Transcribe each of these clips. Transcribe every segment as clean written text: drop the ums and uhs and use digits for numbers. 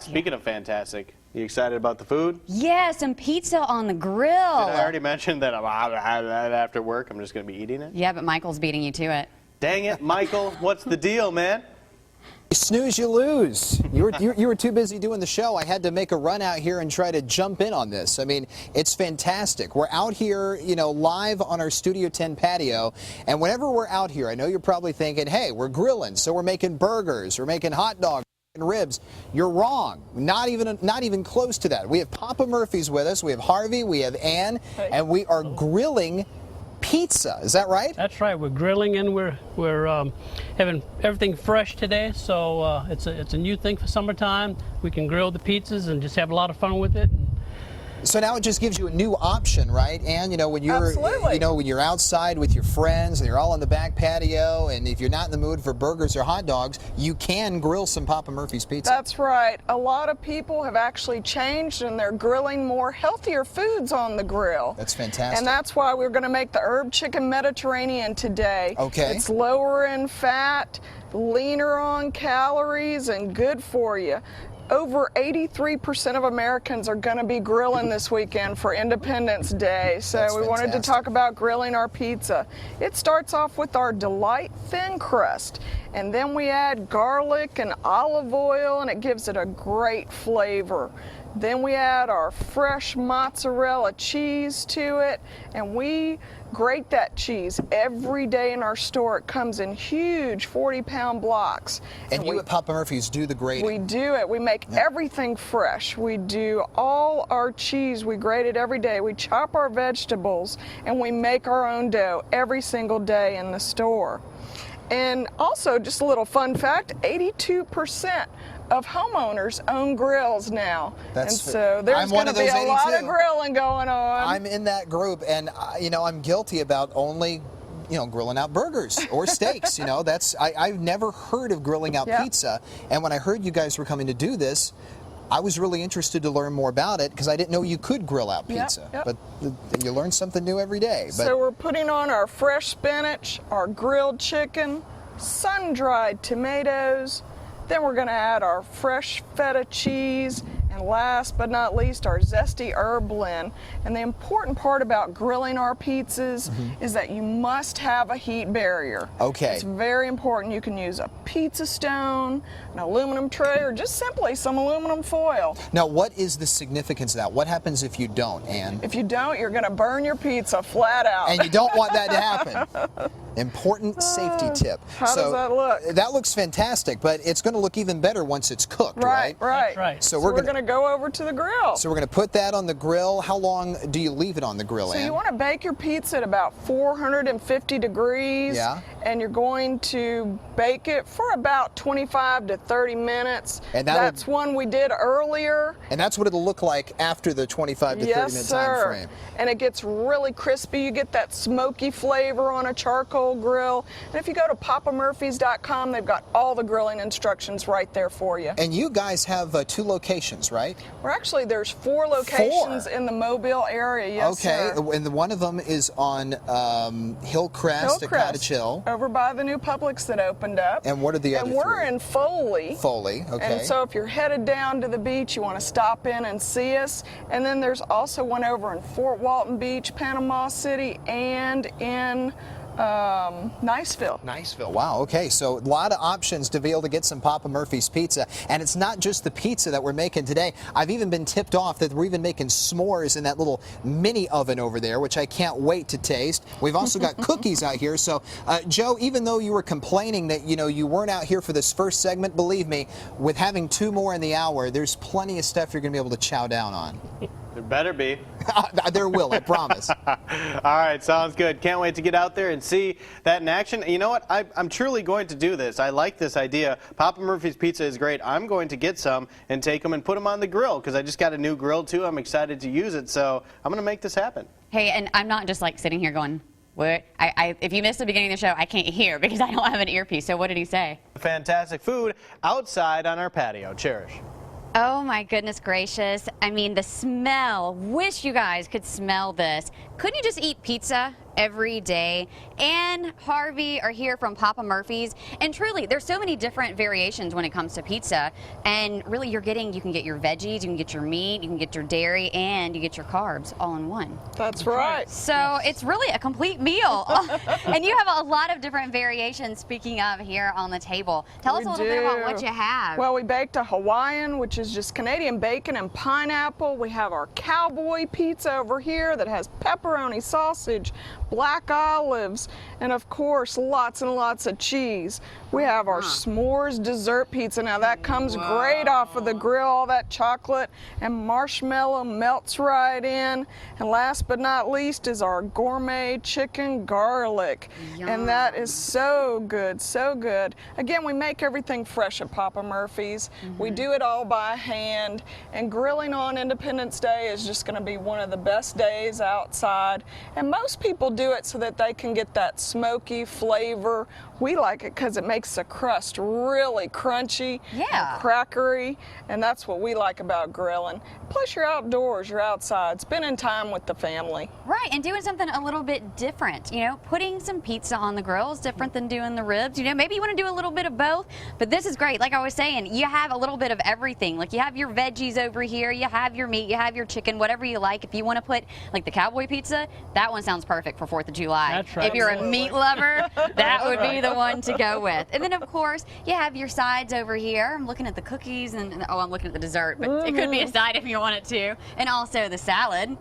Speaking of fantastic, you excited about the food? Yeah, some pizza on the grill. Did I already mention that after work I'm just going to be eating it? Yeah, but Michael's beating you to it. Dang it, Michael, what's the deal, man? You snooze, you lose. You were too busy doing the show. I had to make a run out here and try to jump in on this. I mean, it's fantastic. We're out here, you know, live on our Studio 10 patio, and whenever we're out here, I know you're probably thinking, hey, we're grilling, so we're making burgers, we're making hot dogs and ribs. You're wrong. Not even close to that. We have Papa Murphy's with us. We have Harvey, we have Ann, and we are grilling pizza. Is that right? That's right. We're grilling and we're having everything fresh today. So it's a new thing for summertime. We can grill the pizzas and just have a lot of fun with it. So now it just gives you a new option, right? And you know, when you're when you're outside with your friends and you're all on the back patio, and if you're not in the mood for burgers or hot dogs, you can grill some Papa Murphy's pizza. That's right. A lot of people have actually changed and they're grilling more healthier foods on the grill. That's fantastic. And that's why we're going to make the herb chicken Mediterranean today. Okay. It's lower in fat, leaner on calories, and good for you. Over 83% of Americans are going to be grilling this weekend for Independence Day, so we wanted to talk about grilling our pizza. It starts off with our Delight thin crust, and then we add garlic and olive oil, and it gives it a great flavor. Then we add our fresh mozzarella cheese to it, and we grate that cheese every day in our store. It comes in huge 40-pound blocks. And you at Papa Murphy's do the grating? We do it. We make everything fresh. We do all our cheese. We grate it every day. We chop our vegetables, and we make our own dough every single day in the store. And also, just a little fun fact, 82% of homeowners own grills now. And so there's going to be a lot of grilling going on. I'm in that group, and you know, I'm guilty about only, you know, grilling out burgers or steaks. You know, that's I've never heard of grilling out pizza, and when I heard you guys were coming to do this, I was really interested to learn more about it because I didn't know you could grill out pizza. But you learn something new every day. So we're putting on our fresh spinach, our grilled chicken, sun-dried tomatoes. Then we're going to add our fresh feta cheese, and last but not least, our zesty herb blend. And the important part about grilling our pizzas is that you must have a heat barrier. Okay. It's very important. You can use a pizza stone, an aluminum tray, or just simply some aluminum foil. Now, what is the significance of that? What happens if you don't, Ann? If you don't, you're going to burn your pizza flat out. And you don't want that to happen. Important safety tip. How does that look? That looks fantastic, but it's going to look even better once it's cooked, right? Right. Right. So we're going to go over to the grill. So we're going to put that on the grill. How long do you leave it on the grill, Ann? So you want to bake your pizza at about 450 degrees. Yeah. And you're going to bake it for about 25 to 30 minutes. And that's one we did earlier. And that's what it'll look like after the 25 to 30 minute time frame. And it gets really crispy. You get that smoky flavor on a charcoal grill. And if you go to papamurphys.com, they've got all the grilling instructions right there for you. And you guys have 2 locations, right? Well, actually, there's 4 locations in the Mobile area. Yes, okay. sir. And one of them is on Hillcrest at Cottage Hill. Over by the new Publix that opened up. And what are the other 3? And we're in Foley. Foley, okay. And so if you're headed down to the beach, you want to stop in and see us. And then there's also one over in Fort Walton Beach, Panama City, and in Niceville. Niceville. Wow. Okay. So a lot of options to be able to get some Papa Murphy's pizza. And it's not just the pizza that we're making today. I've even been tipped off that we're even making s'mores in that little mini oven over there, which I can't wait to taste. We've also got cookies out here. So, Joe, even though you were complaining that, you know, you weren't out here for this first segment, believe me, with having 2 more in the hour, there's plenty of stuff you're going to be able to chow down on. There better be. There will, I promise. All right, sounds good. Can't wait to get out there and see that in action. You know what? I'm truly going to do this. I like this idea. Papa Murphy's Pizza is great. I'm going to get some and take them and put them on the grill because I just got a new grill too. I'm excited to use it, so I'm going to make this happen. Hey, and I'm not just like sitting here going, what? If you missed the beginning of the show, I can't hear because I don't have an earpiece. So what did he say? Fantastic food outside on our patio. Cherish. Oh my goodness gracious. I mean, the smell. Wish you guys could smell this. Couldn't you just eat pizza every day. And Harvey are here from Papa Murphy's, and truly there's so many different variations when it comes to pizza, and really you can get your veggies, you can get your meat, you can get your dairy, and you get your carbs all in one. That's right. So it's really a complete meal. And you have a lot of different variations, speaking of, here on the table. Tell us a little bit about what you have. Well, we baked a Hawaiian, which is just Canadian bacon and pineapple. We have our Cowboy Pizza over here that has pepperoni, sausage, black olives, and of course lots and lots of cheese. We have our s'mores dessert pizza. Now that comes great off of the grill. All that chocolate and marshmallow melts right in. And last but not least is our gourmet chicken garlic. Yum. And that is so good, so good. Again, we make everything fresh at Papa Murphy's. We do it all by hand. And grilling on Independence Day is just going to be one of the best days outside. And most people do it so that they can get that smoky flavor. We like it because it makes the crust really crunchy and crackery, and that's what we like about grilling. Plus you're outdoors, you're outside, spending time with the family. Right, and doing something a little bit different. You know, putting some pizza on the grill is different than doing the ribs. You know, maybe you want to do a little bit of both, but this is great. Like I was saying, you have a little bit of everything. Like you have your veggies over here, you have your meat, you have your chicken, whatever you like. If you want to put, like the Cowboy Pizza, that one sounds perfect for 4th of July. That's right. If you're a meat lover, that would be the one to go with. And then of course, you have your sides over here. I'm looking at the cookies and oh, I'm looking at the dessert, but it could be a side if you want it to. And also the salad.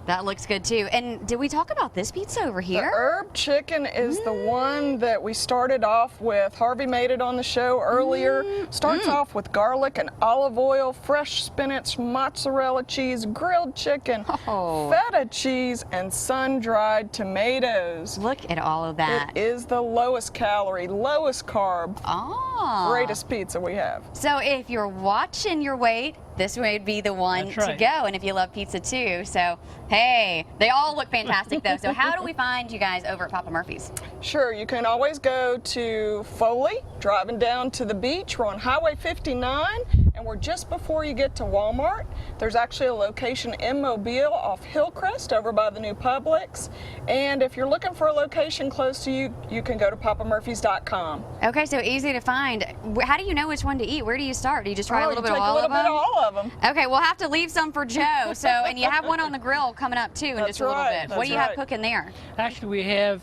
That looks good too. And did we talk about this pizza over here? The herb chicken is the one that we started off with. Harvey made it on the show earlier. Starts off with garlic and olive oil, fresh spinach, mozzarella cheese, grilled chicken, feta cheese, and sun-dried tomatoes. Look at all of that. It is the lowest calorie, lowest carb, greatest pizza we have. So if you're watching your weight, this would be the one to go, and if you love pizza too. So, hey, they all look fantastic though. So how do we find you guys over at Papa Murphy's? Sure, you can always go to Foley, driving down to the beach. We're on Highway 59, and we're just before you get to Walmart. There's actually a location in Mobile off Hillcrest over by the new Publix. And if you're looking for a location close to you, you can go to papamurphys.com. Okay, so easy to find. How do you know which one to eat? Where do you start? Do you just try a little bit of all of them? A little bit of all of them. Okay, we'll have to leave some for Joe. So, and you have one on the grill coming up too in just a little bit. What do you have cooking there? Actually, we have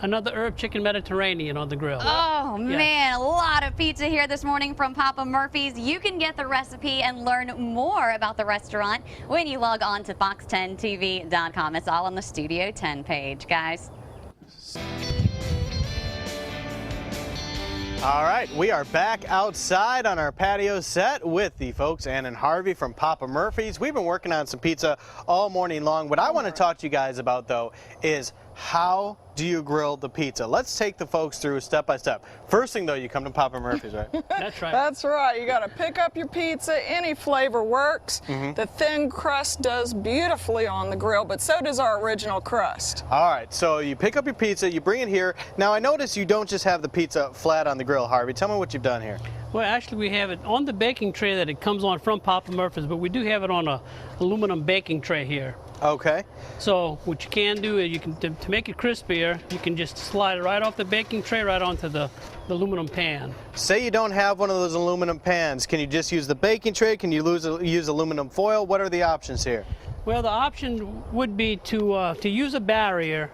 another herb chicken Mediterranean on the grill. Oh man, a lot of pizza here this morning from Papa Murphy's. You can get the recipe and learn more about the restaurant when you log on to fox10tv.com. It's all on the Studio 10 page, guys. All right, we are back outside on our patio set with the folks Ann and Harvey from Papa Murphy's. We've been working on some pizza all morning long. What I want to talk to you guys about, though, is how do you grill the pizza? Let's take the folks through step by step. First thing, though, you come to Papa Murphy's, right? That's right. That's right. You got to pick up your pizza. Any flavor works. The thin crust does beautifully on the grill, but so does our original crust. All right, so you pick up your pizza, you bring it here. Now, I notice you don't just have the pizza flat on the grill, Harvey. Tell me what you've done here. Well, actually, we have it on the baking tray that it comes on from Papa Murphy's, but we do have it on a aluminum baking tray here. Okay. So what you can do is you can, to make it crispier, you can just slide it right off the baking tray right onto the aluminum pan. Say you don't have one of those aluminum pans. Can you just use the baking tray? Can you use aluminum foil? What are the options here? Well, the option would be to use a barrier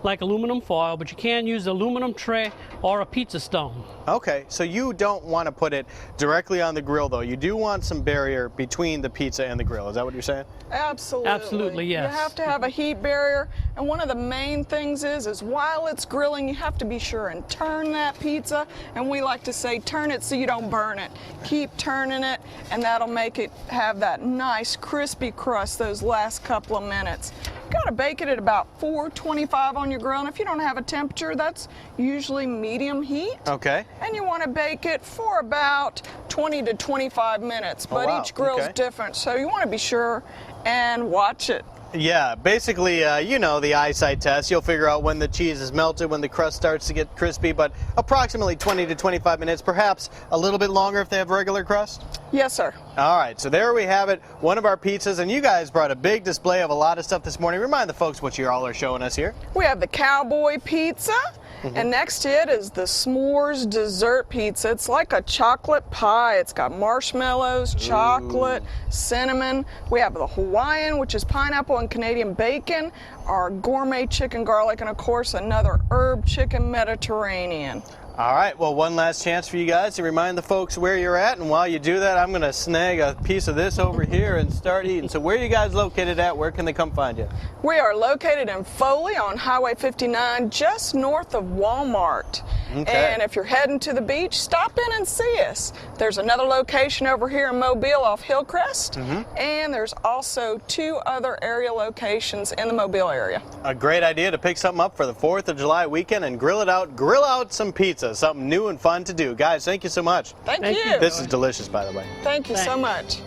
like aluminum foil, but you can use aluminum tray or a pizza stone. Okay, so you don't want to put it directly on the grill, though. You do want some barrier between the pizza and the grill. Is that what you're saying? Absolutely. Absolutely, yes. You have to have a heat barrier, and one of the main things is while it's grilling, you have to be sure and turn that pizza, and we like to say turn it so you don't burn it. Keep turning it, and that'll make it have that nice crispy crust those last couple of minutes. You gotta bake it at about 425 on your grill, and if you don't have a temperature, that's usually medium heat. Okay. And you want to bake it for about 20 to 25 minutes, but each grill's different, so you want to be sure and watch it. Yeah, basically, you know, the eyesight test. You'll figure out when the cheese is melted, when the crust starts to get crispy, but approximately 20 to 25 minutes, perhaps a little bit longer if they have regular crust. Yes, sir. All right, so there we have it, one of our pizzas, and you guys brought a big display of a lot of stuff this morning. Remind the folks what you all are showing us here. We have the Cowboy Pizza, and next to it is the S'mores Dessert Pizza. It's like a chocolate pie. It's got marshmallows, chocolate, cinnamon. We have the Hawaiian, which is pineapple and Canadian bacon, our gourmet chicken garlic, and of course another herb chicken Mediterranean. All right, well, one last chance for you guys to remind the folks where you're at, and while you do that, I'm going to snag a piece of this over here and start eating. So where are you guys located at? Where can they come find you? We are located in Foley on Highway 59, just north of Walmart. Okay. And if you're heading to the beach, stop in and see us. There's another location over here in Mobile off Hillcrest, and there's also 2 other area locations in the Mobile area. A great idea to pick something up for the 4th of July weekend and grill out some pizza, something new and fun to do. Guys, thank you so much. Thank Thank you. you. This is delicious, by the way. Thank you so much.